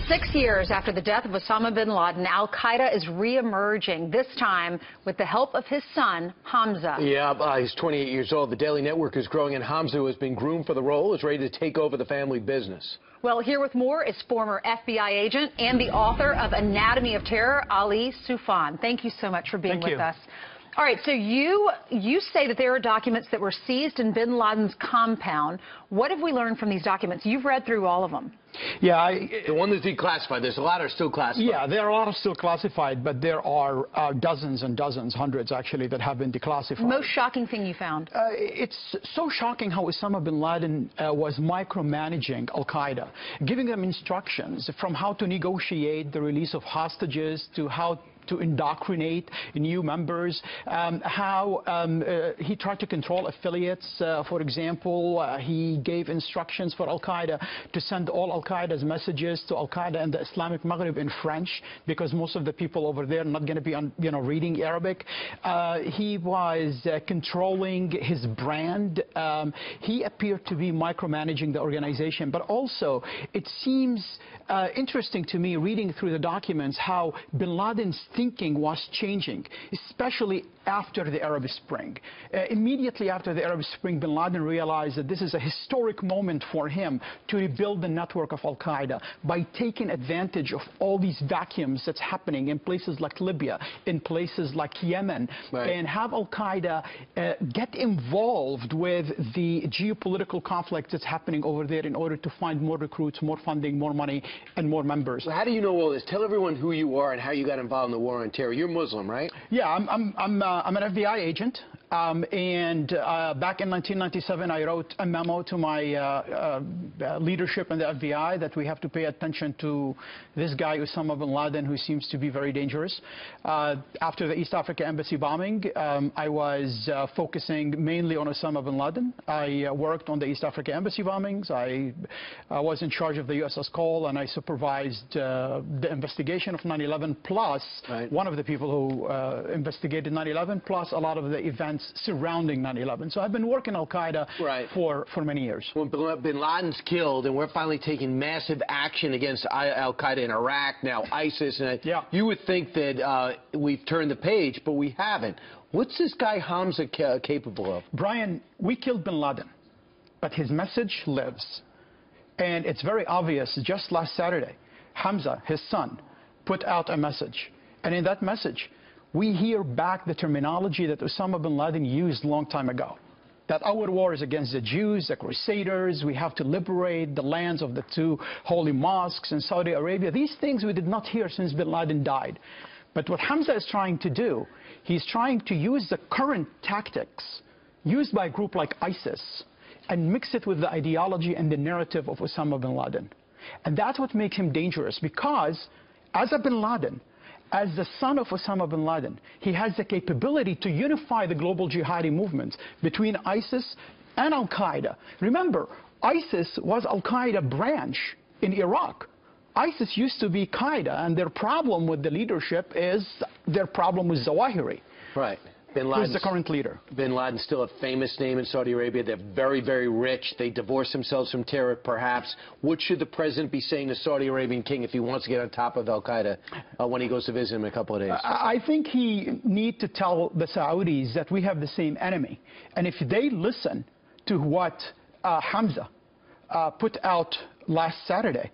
6 years after the death of Osama bin Laden, Al-Qaeda is re-emerging, this time with the help of his son, Hamza. Yeah, he's 28 years old. The Daily Network is growing, and Hamza, who has been groomed for the role, is ready to take over the family business. Well, here with more is former FBI agent and the author of Anatomy of Terror, Ali Soufan. Thank you so much for being with us. All right, so you say that there are documents that were seized in bin Laden's compound. What have we learned from these documents? You've read through all of them. Yeah, the one that's declassified. There's a lot are still classified. Yeah, there are a lot of still classified, but there are dozens and dozens, hundreds actually, that have been declassified. Most shocking thing you found? It's so shocking how Osama bin Laden was micromanaging Al-Qaeda, giving them instructions from how to negotiate the release of hostages to how to indoctrinate new members, how he tried to control affiliates. For example, he gave instructions for Al-Qaeda to send all Al-Qaeda's messages to Al-Qaeda in the Islamic Maghreb in French, because most of the people over there are not going to be reading Arabic. He was controlling his brand. He appeared to be micromanaging the organization, but also it seems interesting to me, reading through the documents, how bin Laden's thinking was changing, especially after the Arab Spring. Immediately after the Arab Spring, bin Laden realized that this is a historic moment for him to rebuild the network of Al-Qaeda by taking advantage of all these vacuums that's happening in places like Libya, in places like Yemen, and have Al-Qaeda get involved with the geopolitical conflict that's happening over there in order to find more recruits, more funding, more money, and more members. Well, how do you know all this? Tell everyone who you are and how you got involved in the war on terror. You're Muslim, right? Yeah, I'm an FBI agent, and back in 1997, I wrote a memo to my leadership in the FBI that we have to pay attention to this guy, Osama bin Laden, who seems to be very dangerous. After the East Africa Embassy bombing, I was focusing mainly on Osama bin Laden. I worked on the East Africa Embassy bombings. I was in charge of the USS Cole, and I supervised the investigation of 9/11, plus one of the people who investigated 9/11, plus a lot of the events surrounding 9/11. So I've been working Al-Qaeda for many years. When bin Laden's killed and we're finally taking massive action against Al-Qaeda in Iraq, now ISIS, and you would think that we've turned the page, but we haven't. What's this guy Hamza capable of? Brian, we killed bin Laden, but his message lives. And it's very obvious. Just last Saturday, Hamza, his son, put out a message. And in that message, we hear back the terminology that Osama bin Laden used a long time ago. That our war is against the Jews, the Crusaders, we have to liberate the lands of the two holy mosques in Saudi Arabia. These things we did not hear since bin Laden died. But what Hamza is trying to do, he's trying to use the current tactics used by a group like ISIS and mix it with the ideology and the narrative of Osama bin Laden. And that's what makes him dangerous, because as a bin Laden, as the son of Osama bin Laden, he has the capability to unify the global jihadi movement between ISIS and Al-Qaeda. Remember, ISIS was Al-Qaeda branch in Iraq. ISIS used to be Qaeda, and their problem with the leadership is their problem with Zawahiri. Right. Who's the current leader? Bin Laden's still a famous name in Saudi Arabia. They're very, very rich. They divorce themselves from terror, perhaps. What should the president be saying to Saudi Arabian king if he wants to get on top of Al-Qaeda when he goes to visit him in a couple of days? I think he needs to tell the Saudis that we have the same enemy. And if they listen to what Hamza put out last Saturday,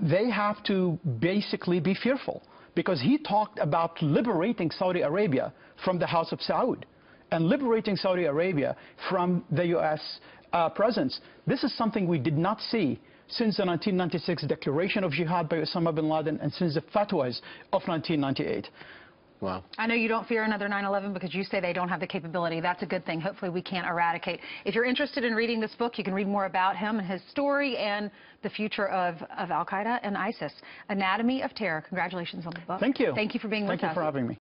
they have to basically be fearful, because he talked about liberating Saudi Arabia from the House of Saud and liberating Saudi Arabia from the U.S. presence. This is something we did not see since the 1996 declaration of jihad by Osama bin Laden and since the fatwas of 1998. Wow. I know you don't fear another 9/11 because you say they don't have the capability. That's a good thing. Hopefully we can't eradicate. If you're interested in reading this book, you can read more about him and his story and the future of Al-Qaeda and ISIS. Anatomy of Terror. Congratulations on the book. Thank you. Thank you for being with us. Thank you for having me.